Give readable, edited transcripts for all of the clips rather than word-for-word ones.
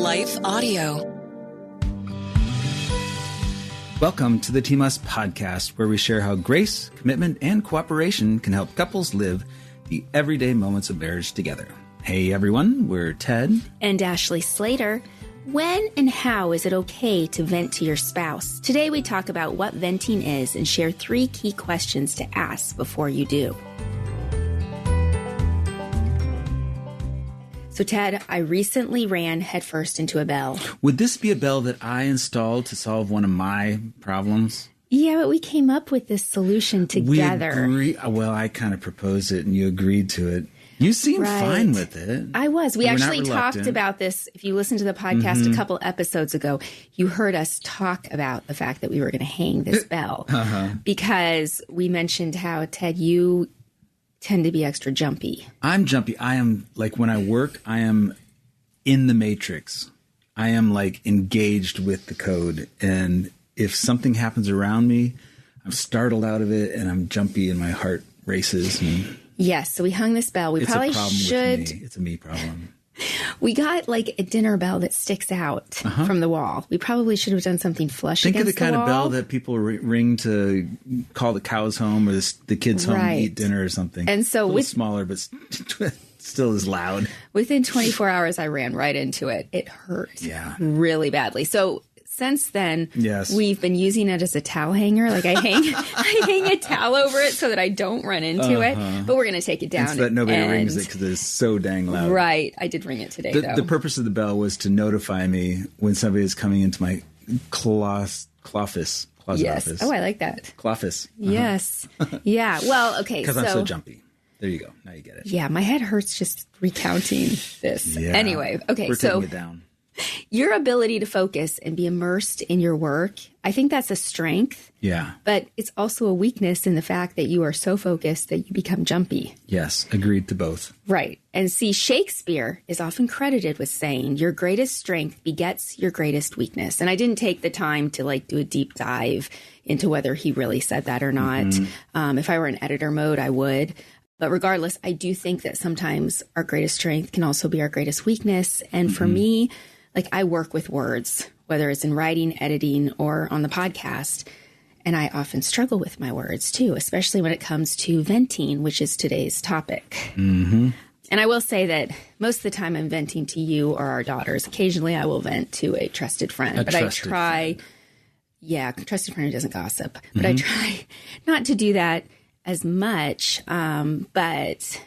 Life Audio. Welcome to the Team Us podcast, where we share how grace, commitment, and cooperation can help couples live the everyday moments of marriage together. Hey everyone, we're Ted and Ashley Slater. When and how is it okay to vent to your spouse? Today we talk about what venting is and share 3 key questions to ask before you do. So Ted, I recently ran headfirst into a bell. Would this be a bell that I installed to solve one of my problems? Yeah, but we came up with this solution together. Well, I kind of proposed it and you agreed to it. You seemed fine with it. I was. We actually talked about this. If you listened to the podcast a couple episodes ago, you heard us talk about the fact that we were going to hang this bell because we mentioned how, Ted, you tend to be extra jumpy. I'm jumpy. I am, like, when I work, I am in the matrix. I am, like, engaged with the code. And if something happens around me, I'm startled out of it and I'm jumpy and my heart races. And yes. So we hung this bell. We probably should. With me. It's a me problem. We got like a dinner bell that sticks out from the wall. We probably should have done something flush Think against of the kind of bell that people ring to call the cows home or the kids home to eat dinner or something. And so a little smaller, but still as loud. Within 24 hours, I ran right into it. It hurt really badly. So since then, we've been using it as a towel hanger. Like I hang a towel over it so that I don't run into it. But we're going to take it down. So that nobody rings it because it's so dang loud. Right. I did ring it today, though. The purpose of the bell was to notify me when somebody is coming into my closet office. Yes. Oh, I like that. Cloffice. Yes. Yeah. Well, okay. Because I'm so jumpy. There you go. Now you get it. Yeah. My head hurts just recounting this. Yeah. Anyway. Okay. We're taking it down. Your ability to focus and be immersed in your work, I think that's a strength. Yeah. But it's also a weakness in the fact that you are so focused that you become jumpy. Yes. Agreed to both. Right. And see, Shakespeare is often credited with saying your greatest strength begets your greatest weakness. And I didn't take the time to do a deep dive into whether he really said that or not. If I were in editor mode, I would. But regardless, I do think that sometimes our greatest strength can also be our greatest weakness. And for me, I work with words, whether it's in writing, editing, or on the podcast. And I often struggle with my words, too, especially when it comes to venting, which is today's topic. And I will say that most of the time I'm venting to you or our daughters. Occasionally I will vent to a trusted friend. Trusted friend who doesn't gossip. But I try not to do that as much. But,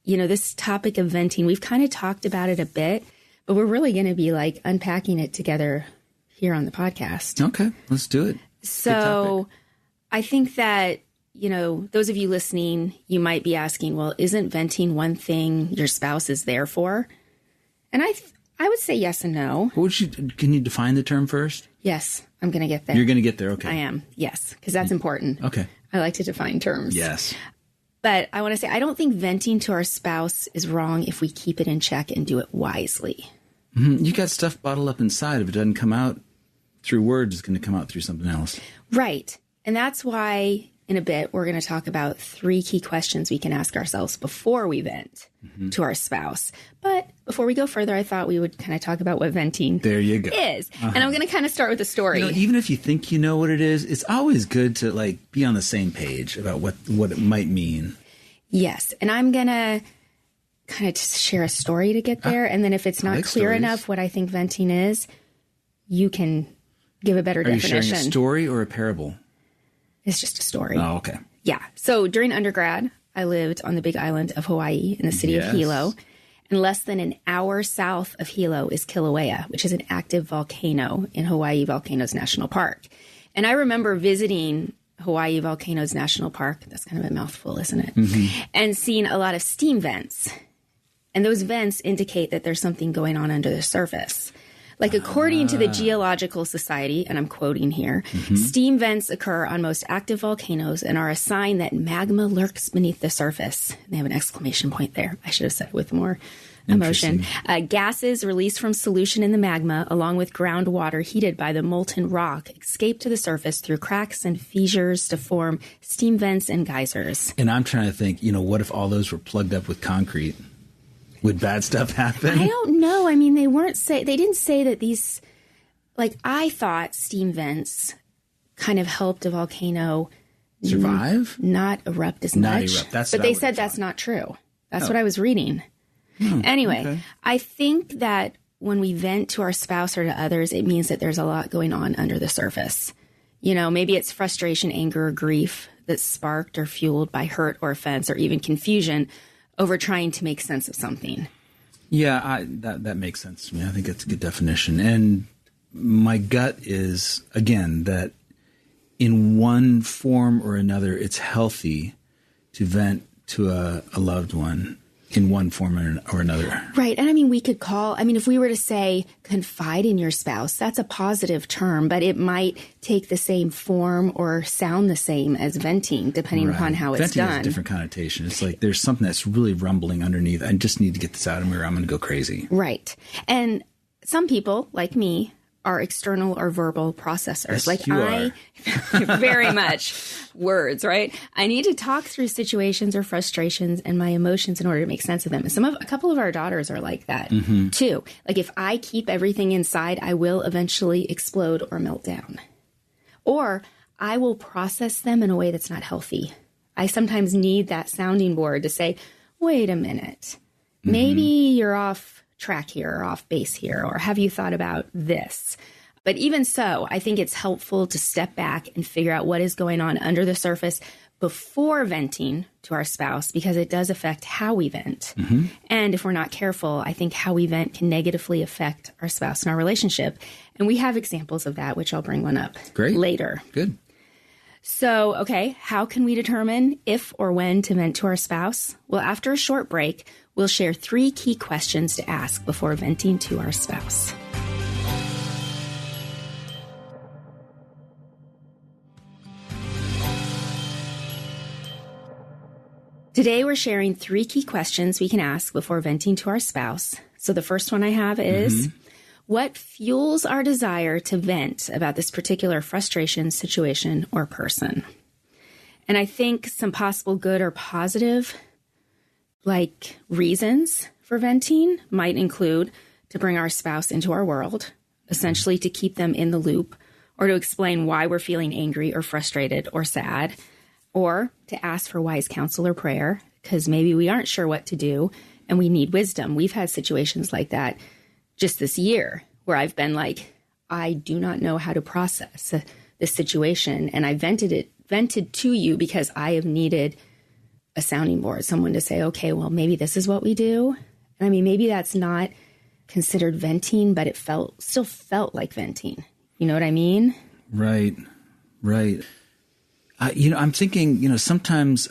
this topic of venting, we've kind of talked about it a bit. But we're really going to be unpacking it together here on the podcast. Okay, let's do it. So I think that, those of you listening, you might be asking, well, isn't venting one thing your spouse is there for? And I would say yes and no. Can you define the term first? Yes, I'm going to get there. You're going to get there, okay. I am, yes, because that's important. Okay. I like to define terms. Yes. But I want to say, I don't think venting to our spouse is wrong if we keep it in check and do it wisely. You got stuff bottled up inside. If it doesn't come out through words, it's going to come out through something else. Right. And that's why in a bit, we're going to talk about 3 key questions we can ask ourselves before we vent to our spouse. But before we go further, I thought we would kind of talk about what venting there you go. is. And I'm going to kind of start with a story. Even if you think you know what it is, it's always good to be on the same page about what it might mean. Yes. And I'm going to kind of share a story to get there. And then if it's not clear enough what I think venting is, you can give a better definition. Are you sharing a story or a parable? It's just a story. Oh, okay. Yeah. So during undergrad, I lived on the big island of Hawaii in the city of Hilo. And less than an hour south of Hilo is Kilauea, which is an active volcano in Hawaii Volcanoes National Park. And I remember visiting Hawaii Volcanoes National Park. That's kind of a mouthful, isn't it? And seeing a lot of steam vents. And those vents indicate that there's something going on under the surface. According to the Geological Society, and I'm quoting here, steam vents occur on most active volcanoes and are a sign that magma lurks beneath the surface. And they have an exclamation point there. I should have said it with more emotion. Gases released from solution in the magma, along with groundwater heated by the molten rock, escape to the surface through cracks and fissures to form steam vents and geysers. And I'm trying to think, what if all those were plugged up with concrete? Would bad stuff happen? I don't know. I mean, they didn't say that these, like, I thought steam vents kind of helped a volcano survive, not erupt as not much. Erupt. That's but they said that's not true. That's what I was reading. Anyway, okay. I think that when we vent to our spouse or to others, it means that there's a lot going on under the surface. You know, maybe it's frustration, anger, or grief that's sparked or fueled by hurt or offense or even confusion over trying to make sense of something. Yeah, that makes sense to me. I think that's a good definition. And my gut is, again, that in one form or another, it's healthy to vent to a loved one in one form or another. Right. And I mean, if we were to say confide in your spouse, that's a positive term, but it might take the same form or sound the same as venting, depending upon how it's venting done. Has a different connotation. It's like there's something that's really rumbling underneath. I just need to get this out of me or I'm going to go crazy. Right. And some people, like me, are external or verbal processors. Yes, like you I very much words, right? I need to talk through situations or frustrations and my emotions in order to make sense of them. And a couple of our daughters are like that too. Like if I keep everything inside, I will eventually explode or melt down. Or I will process them in a way that's not healthy. I sometimes need that sounding board to say, wait a minute, maybe you're off track here or off base here, or have you thought about this? But even so, I think it's helpful to step back and figure out what is going on under the surface before venting to our spouse, because it does affect how we vent. And if we're not careful, I think how we vent can negatively affect our spouse and our relationship. And we have examples of that, which I'll bring one up later. Good. So, okay, how can we determine if or when to vent to our spouse? Well, after a short break, we'll share 3 key questions to ask before venting to our spouse. Today, we're sharing 3 key questions we can ask before venting to our spouse. So the first one I have is, what fuels our desire to vent about this particular frustration, situation, or person? And I think some possible good or positive reasons for venting might include to bring our spouse into our world, essentially to keep them in the loop, or to explain why we're feeling angry or frustrated or sad, or to ask for wise counsel or prayer, because maybe we aren't sure what to do and we need wisdom. We've had situations like that just this year where I've been like, I do not know how to process this situation. And I vented to you because I have needed a sounding board, someone to say, okay, well, maybe this is what we do. I mean, maybe that's not considered venting, but it still felt like venting. You know what I mean? Right. I'm thinking, sometimes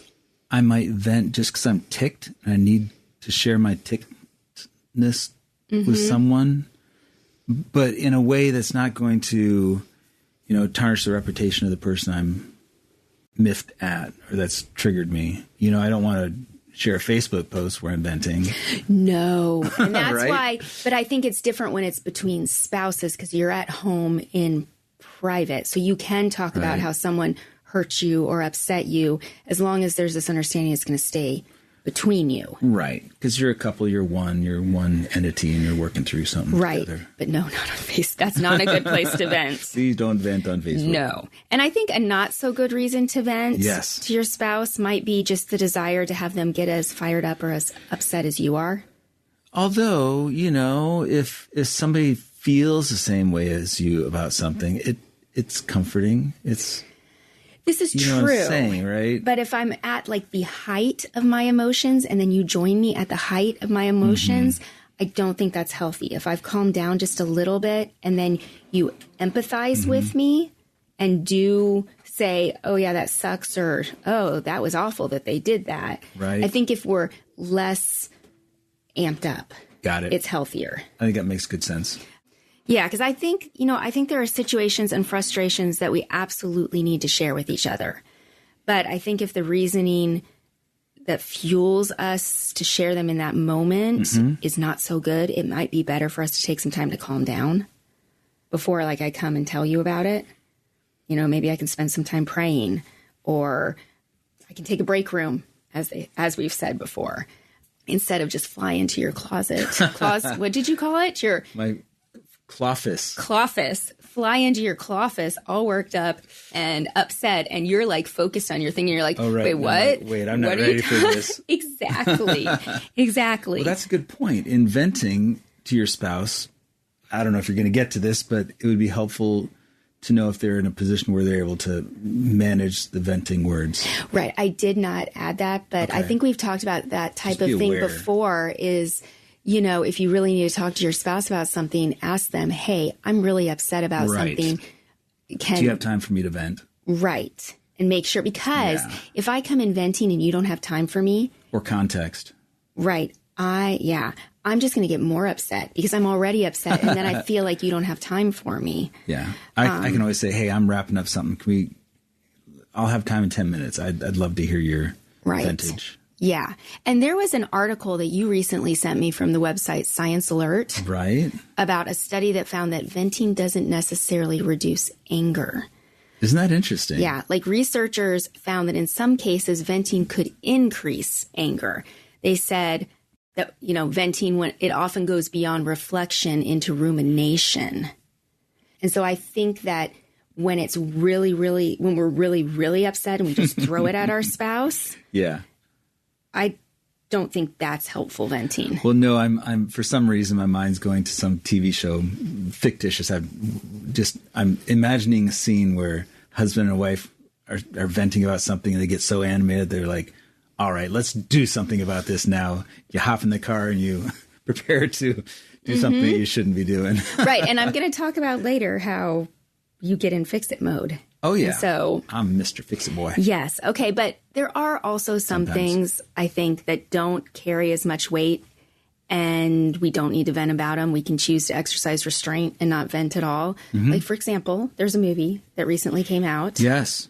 I might vent just because I'm ticked and I need to share my tickedness with someone, but in a way that's not going to, tarnish the reputation of the person I'm miffed at or that's triggered me. I don't want to share a Facebook post where I'm venting. No. And that's Right? why, but I think it's different when it's between spouses because you're at home in private. So you can talk about how someone hurt you or upset you as long as there's this understanding it's going to stay between you. Right. Because you're a couple, you're one entity and you're working through something together. But no, not on Facebook. That's not a good place to vent. Please don't vent on Facebook. No. And I think a not so good reason to vent to your spouse might be just the desire to have them get as fired up or as upset as you are. Although, if somebody feels the same way as you about something, it's comforting. This is true. What I'm saying, right? But if I'm at the height of my emotions and then you join me at the height of my emotions, I don't think that's healthy. If I've calmed down just a little bit and then you empathize with me and do say, oh yeah, that sucks, or, oh, that was awful that they did that. Right. I think if we're less amped up, Got it. It's healthier. I think that makes good sense. Yeah, because I think there are situations and frustrations that we absolutely need to share with each other. But I think if the reasoning that fuels us to share them in that moment is not so good, it might be better for us to take some time to calm down before I come and tell you about it. Maybe I can spend some time praying, or I can take a break room, as we've said before. instead of just fly into your closet. What did you call it? Your My clofus. Clofus. Fly into your clofus all worked up and upset, and you're like focused on your thing, and you're like, Oh, right. wait, No, what? wait, I'm not What are ready you for this. Exactly. Exactly. Well, that's a good point. In venting to your spouse, I don't know if you're going to get to this, but it would be helpful to know if they're in a position where they're able to manage the venting words. Right. I did not add that, but I think we've talked about that type of thing before is, you know, if you really need to talk to your spouse about something, ask them, hey, I'm really upset about something. Do you have time for me to vent? Right. And make sure, because if I come in venting and you don't have time for me. Or context. Right. I'm just going to get more upset because I'm already upset. And then I feel like you don't have time for me. Yeah. I can always say, hey, I'm wrapping up something. I'll have time in 10 minutes. I'd love to hear your vintage. Yeah. And there was an article that you recently sent me from the website Science Alert. Right. About a study that found that venting doesn't necessarily reduce anger. Isn't that interesting? Yeah. Like researchers found that in some cases, venting could increase anger. They said that, you know, venting, when it often goes beyond reflection into rumination. And so I think that when it's when we're really upset and we just throw it at our spouse. Yeah. I don't think that's helpful venting. Well, no, I'm for some reason my mind's going to some TV show, fictitious. I'm imagining a scene where husband and wife are venting about something and they get so animated they're like, all right, let's do something about this now. You hop in the car and you prepare to do something that you shouldn't be doing. Right. And I'm going to talk about later how you get in fix-it mode. Oh, yeah. And so I'm Mr. Fix-It Boy. Yes. Okay. But there are also some things, I think, that don't carry as much weight, and we don't need to vent about them. We can choose to exercise restraint and not vent at all. Mm-hmm. Like, for example, there's a movie that recently came out. Yes.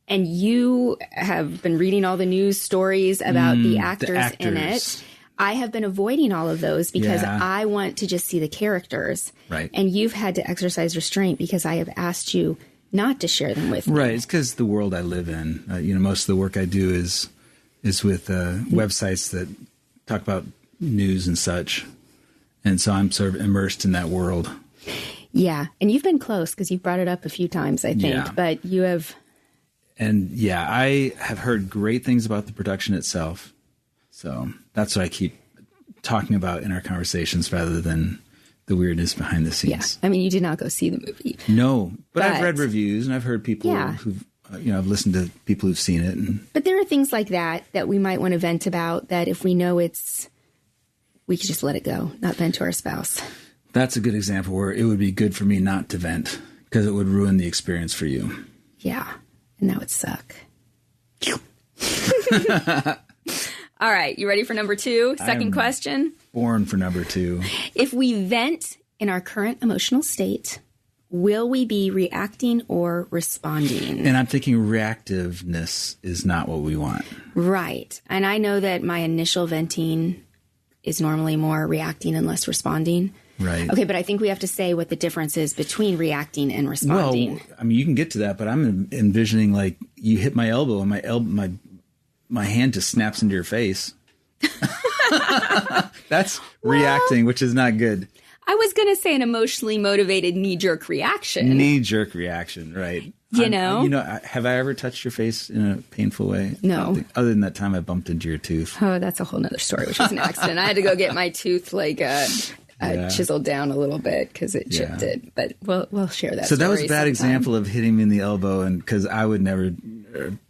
And you have been reading all the news stories about the actors in it. I have been avoiding all of those because I want to just see the characters. Right. And you've had to exercise restraint because I have asked you not to share them with me. Right. It's because the world I live in, most of the work I do is with websites that talk about news and such. And so I'm sort of immersed in that world. Yeah. And you've been close because you've brought it up a few times, I think. Yeah. But you have... And I have heard great things about the production itself. So that's what I keep talking about in our conversations rather than the weirdness behind the scenes. Yeah. I mean, you did not go see the movie. No, but I've read reviews and I've heard people who've, I've listened to people who've seen it. But there are things like that we might want to vent about that if we know we could just let it go, not vent to our spouse. That's a good example where it would be good for me not to vent because it would ruin the experience for you. Yeah. And that would suck. All right. You ready for number 2? Second question. Born for number 2. If we vent in our current emotional state, will we be reacting or responding? And I'm thinking reactiveness is not what we want. Right. And I know that my initial venting is normally more reacting and less responding. Right. Okay, but I think we have to say what the difference is between reacting and responding. Well, I mean, you can get to that, but I'm envisioning like you hit my elbow and my hand just snaps into your face. That's reacting, which is not good. I was going to say an emotionally motivated knee-jerk reaction. Knee-jerk reaction, right. Have I ever touched your face in a painful way? No. Other than that time I bumped into your tooth. Oh, that's a whole nother story, which was an accident. I had to go get my tooth chiseled down a little bit because it chipped it. But we'll share that. So that was a bad sometime. example of hitting me in the elbow, and because I would never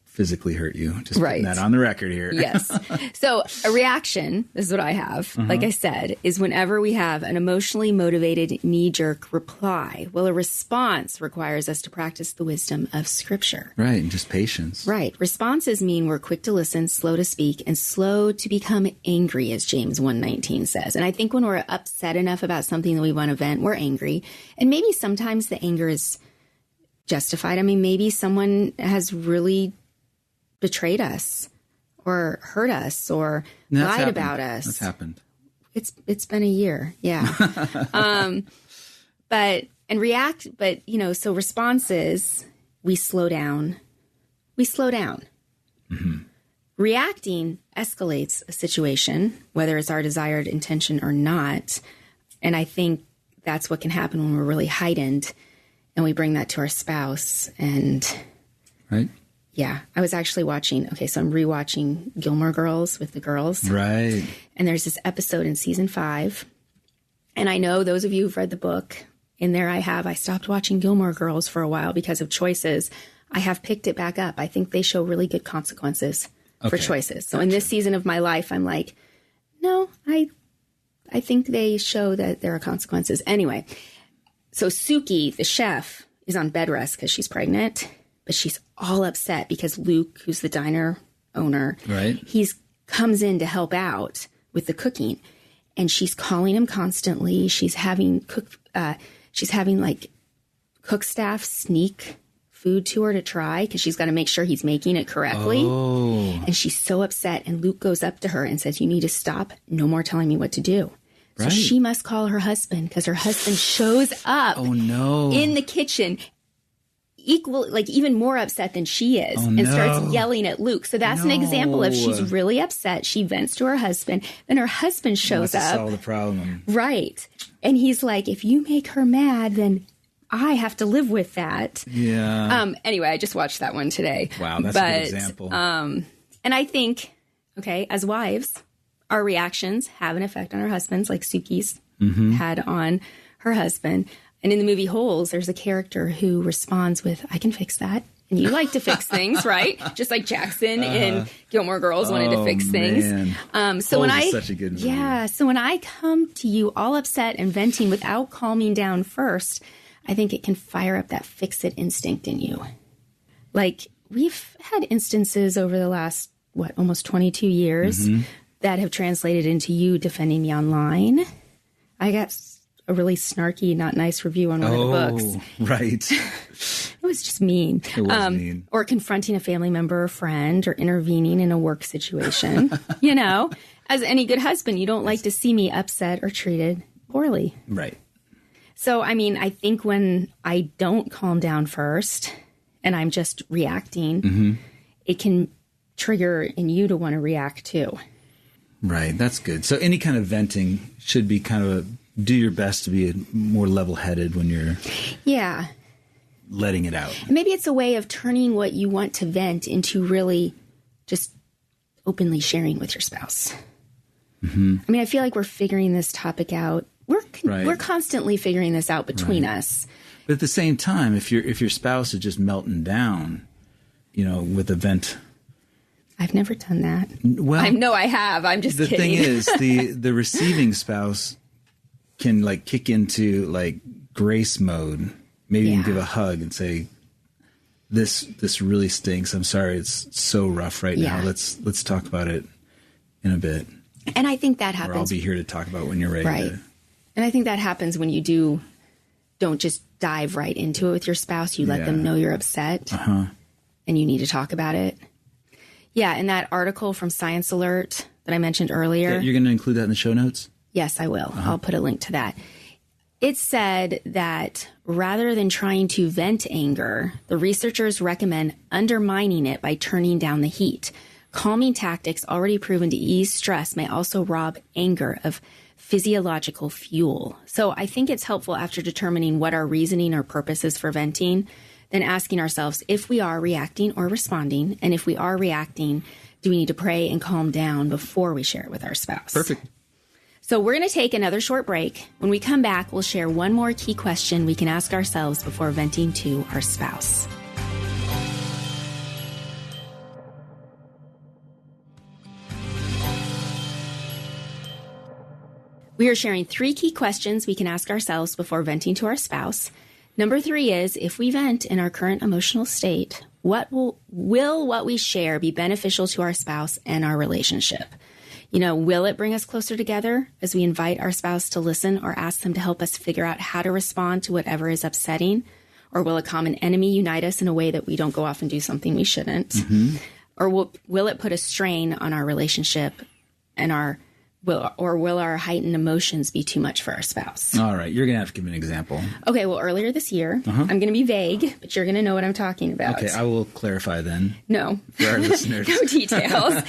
physically hurt you. Just putting that on the record here. Yes. So a reaction, this is what I have, like I said, is whenever we have an emotionally motivated knee-jerk reply. Well, a response requires us to practice the wisdom of Scripture. Right, and just patience. Right. Responses mean we're quick to listen, slow to speak, and slow to become angry, as James 1:19 says. And I think when we're upset enough about something that we want to vent, we're angry. And maybe sometimes the anger is justified. I mean, maybe someone has really betrayed us or hurt us or lied about us. That's happened. It's been a year. Yeah. So responses, we slow down. Mm-hmm. Reacting escalates a situation, whether it's our desired intention or not. And I think that's what can happen when we're really heightened and we bring that to our spouse. And Right. yeah, I was actually so I'm rewatching Gilmore Girls with the girls. Right. And there's this episode in season 5. And I know those of you who've read the book, in there I stopped watching Gilmore Girls for a while because of choices. I have picked it back up. I think they show really good consequences for choices. So in this season of my life, I'm like, no, I think they show that there are consequences. Anyway, so Suki, the chef, is on bed rest because she's pregnant, but she's all upset because Luke, who's the diner owner, Right. he's comes in to help out with the cooking, and she's calling him constantly. She's having like cook staff sneak food to her to try because she's got to make sure he's making it correctly. Oh. And she's so upset. And Luke goes up to her and says, "You need to stop. No more telling me what to do." So Right. she must call her husband because her husband shows up Oh no. in the kitchen, even more upset than she is, Oh, and no. starts yelling at Luke. So that's an example of she's No. really upset. She vents to her husband. Then her husband shows Wants to up. solve the problem. Right. And he's like, "If you make her mad, then I have to live with that." Yeah. Anyway, I just watched that one today. Wow, that's a good example. And I think, as wives, our reactions have an effect on our husbands, like Suki's had on her husband. And in the movie Holes, there's a character who responds with, "I can fix that." And you like to fix things, right? Just like Jackson in Gilmore Girls wanted to fix things. Man. So when Holes is I, such a good movie. so when I come to you all upset and venting without calming down first, I think it can fire up that fix-it instinct in you. Like, we've had instances over the last, almost 22 years that have translated into you defending me online. I got a really snarky, not nice review on one of the books. Right. It was just mean. It was mean. Or confronting a family member or friend or intervening in a work situation. As any good husband, you don't like to see me upset or treated poorly. Right. So, I think when I don't calm down first and I'm just reacting, it can trigger in you to want to react too. Right. That's good. So any kind of venting should be do your best to be more level-headed when you're letting it out. Maybe it's a way of turning what you want to vent into really just openly sharing with your spouse. I feel like we're figuring this topic out. We're constantly figuring this out between us. But at the same time, if your spouse is just melting down, with a vent. I've never done that. Well, I have. I'm just kidding. The thing is, the receiving spouse can kick into grace mode. Maybe even give a hug and say, "This really stinks. I'm sorry. It's so rough right now. Let's talk about it in a bit." And I think that Or I'll happens. be here to talk about when you're ready. Right. And I think that happens when you don't just dive right into it with your spouse. You let them know you're upset and you need to talk about it. Yeah. And that article from Science Alert that I mentioned earlier. Yeah, you're going to include that in the show notes? Yes, I will. I'll put a link to that. It said that rather than trying to vent anger, the researchers recommend undermining it by turning down the heat. Calming tactics already proven to ease stress may also rob anger of physiological fuel. So I think it's helpful after determining what our reasoning or purpose is for venting, then asking ourselves if we are reacting or responding. And if we are reacting, do we need to pray and calm down before we share it with our spouse? Perfect. So we're going to take another short break. When we come back, we'll share one more key question we can ask ourselves before venting to our spouse. We are sharing 3 key questions we can ask ourselves before venting to our spouse. Number 3 is, if we vent in our current emotional state, will what we share be beneficial to our spouse and our relationship? Will it bring us closer together as we invite our spouse to listen or ask them to help us figure out how to respond to whatever is upsetting? Or will a common enemy unite us in a way that we don't go off and do something we shouldn't? Or will it put a strain on our relationship and our Will our heightened emotions be too much for our spouse? All right. You're going to have to give an example. Okay. Well, earlier this year, I'm going to be vague, but you're going to know what I'm talking about. Okay. I will clarify then. No. For our listeners. No details.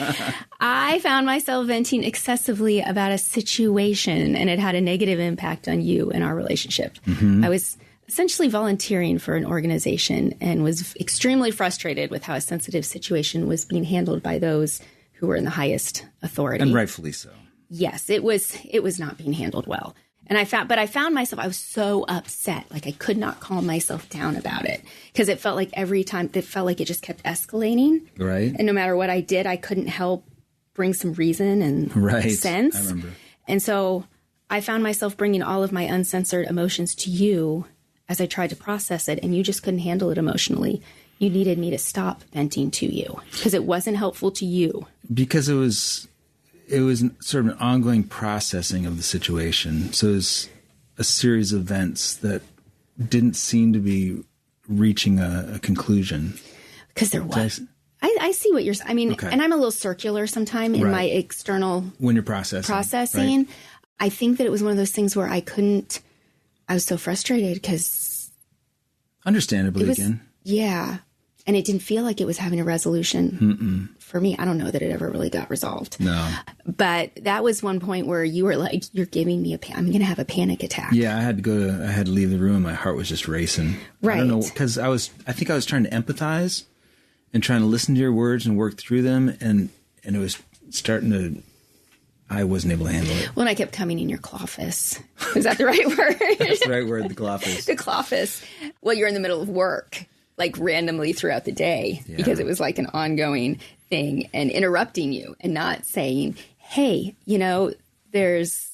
I found myself venting excessively about a situation, and it had a negative impact on you and our relationship. I was essentially volunteering for an organization and was extremely frustrated with how a sensitive situation was being handled by those who were in the highest authority. And rightfully so. Yes, it was not being handled well. And I found myself, I was so upset. Like I could not calm myself down about it because it felt like every time it felt like it just kept escalating. Right. And no matter what I did, I couldn't help bring some reason and sense. I remember. And so I found myself bringing all of my uncensored emotions to you as I tried to process it, and you just couldn't handle it emotionally. You needed me to stop venting to you because it wasn't helpful to you. Because it was sort of an ongoing processing of the situation. So it was a series of events that didn't seem to be reaching a conclusion. Because there was. I see what you're saying. I mean, and I'm a little circular sometime in my external... When you're processing. Right. I think that it was one of those things where I was so frustrated because... Understandably, again. Yeah. And it didn't feel like it was having a resolution for me. I don't know that it ever really got resolved. No. But that was one point where you were like, you're giving me I'm going to have a panic attack. Yeah, I had to leave the room. My heart was just racing. Right. I don't know, because I think I was trying to empathize and trying to listen to your words and work through them. And it was starting to, I wasn't able to handle it. Well, and I kept coming in your clofus. Is that the right word? That's the right word, the clofus. The clofus. Well, you're in the middle of work, like randomly throughout the day, because it was like an ongoing thing, and interrupting you and not saying, hey, there's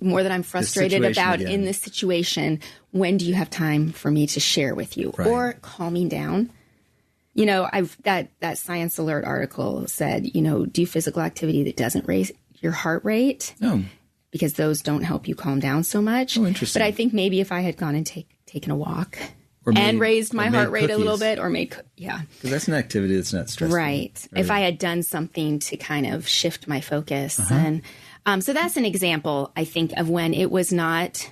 more that I'm frustrated about in this situation. When do you have time for me to share with you? Right. Or calming down. That Science Alert article said, do physical activity that doesn't raise your heart rate. Oh. Because those don't help you calm down so much. Oh, interesting. But I think maybe if I had gone and taken a walk and raised my heart rate a little bit, or because that's an activity that's not stressful. Right. If I had done something to kind of shift my focus. And so that's an example, I think, of when it was not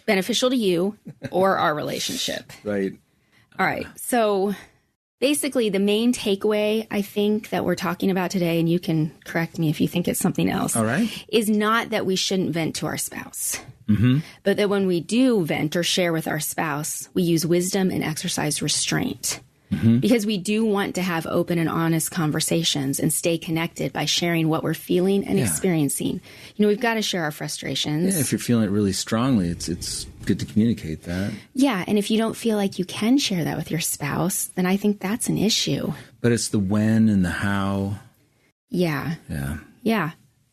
beneficial to you or our relationship. Right. All right. So basically, the main takeaway, I think, that we're talking about today, and you can correct me if you think it's something else, all right, is not that we shouldn't vent to our spouse, but that when we do vent or share with our spouse, we use wisdom and exercise restraint. Because we do want to have open and honest conversations and stay connected by sharing what we're feeling and experiencing. We've got to share our frustrations. Yeah, if you're feeling it really strongly, it's good to communicate that. Yeah, and if you don't feel like you can share that with your spouse, then I think that's an issue. But it's the when and the how. Yeah.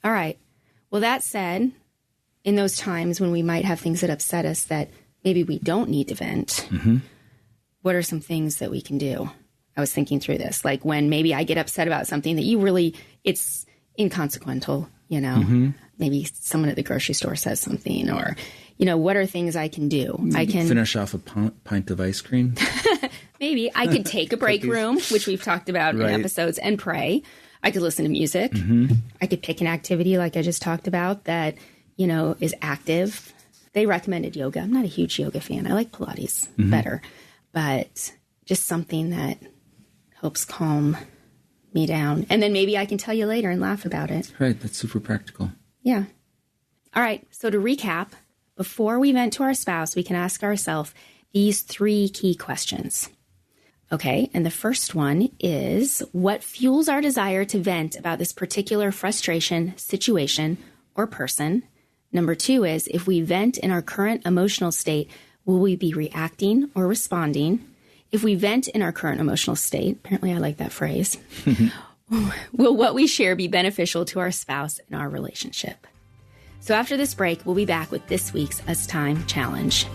All right. Well, that said, in those times when we might have things that upset us that maybe we don't need to vent, what are some things that we can do? I was thinking through this, like when maybe I get upset about something that it's inconsequential, maybe someone at the grocery store says something, or, what are things I can do? I can finish off a pint of ice cream. Maybe I could take a break room, which we've talked about in episodes, and pray. I could listen to music. I could pick an activity like I just talked about that, is active. They recommended yoga. I'm not a huge yoga fan. I like Pilates better. But just something that helps calm me down. And then maybe I can tell you later and laugh about it. Right. That's super practical. Yeah. All right. So to recap, before we vent to our spouse, we can ask ourselves these 3 key questions. Okay. And the first one is, what fuels our desire to vent about this particular frustration, situation, or person? Number 2 is, if we vent in our current emotional state, will we be reacting or responding? If we vent in our current emotional state, apparently I like that phrase, will what we share be beneficial to our spouse and our relationship? So after this break, we'll be back with this week's Us Time Challenge.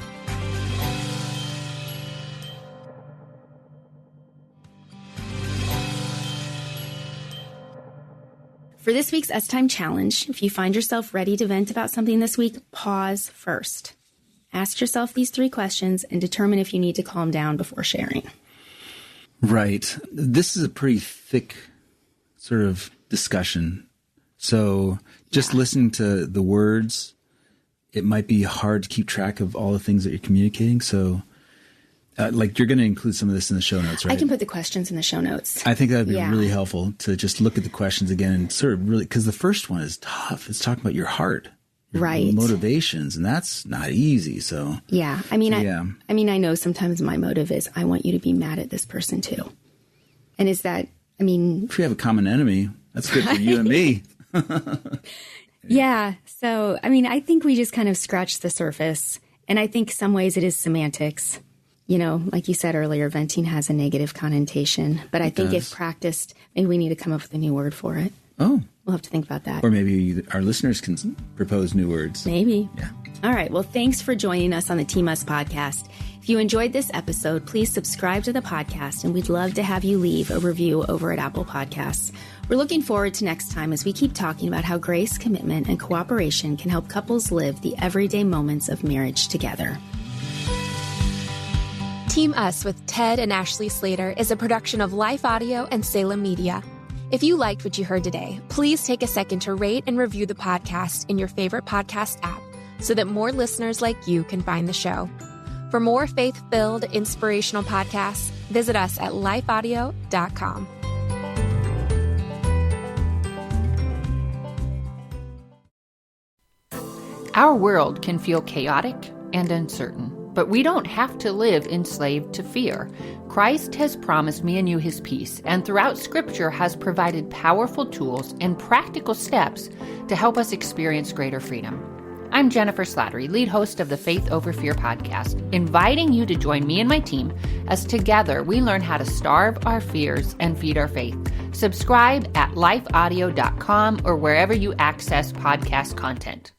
For this week's Us Time Challenge, if you find yourself ready to vent about something this week, pause first. Ask yourself these 3 questions and determine if you need to calm down before sharing. Right. This is a pretty thick sort of discussion. So just listening to the words, it might be hard to keep track of all the things that you're communicating. So like you're going to include some of this in the show notes, right? I can put the questions in the show notes. I think that would be really helpful to just look at the questions again and sort of really, because the first one is tough. It's talking about your heart, your motivations, and that's not easy. So I mean, I know sometimes my motive is I want you to be mad at this person too. And is that, I mean, if we have a common enemy, that's good for you and me. Yeah. So, I mean, I think we just kind of scratched the surface. And I think some ways it is semantics. You know, like you said earlier, venting has a negative connotation. But I think if practiced, maybe we need to come up with a new word for it. Oh. We'll have to think about that. Or maybe our listeners can propose new words. Maybe. Yeah. All right. Well, thanks for joining us on the Team Us podcast. If you enjoyed this episode, please subscribe to the podcast, and we'd love to have you leave a review over at Apple Podcasts. We're looking forward to next time as we keep talking about how grace, commitment, and cooperation can help couples live the everyday moments of marriage together. Team Us with Ted and Ashley Slater is a production of Life Audio and Salem Media. If you liked what you heard today, please take a second to rate and review the podcast in your favorite podcast app so that more listeners like you can find the show. For more faith-filled, inspirational podcasts, visit us at lifeaudio.com. Our world can feel chaotic and uncertain, but we don't have to live enslaved to fear. Christ has promised me and you his peace, and throughout Scripture has provided powerful tools and practical steps to help us experience greater freedom. I'm Jennifer Slattery, lead host of the Faith Over Fear podcast, inviting you to join me and my team as together we learn how to starve our fears and feed our faith. Subscribe at lifeaudio.com or wherever you access podcast content.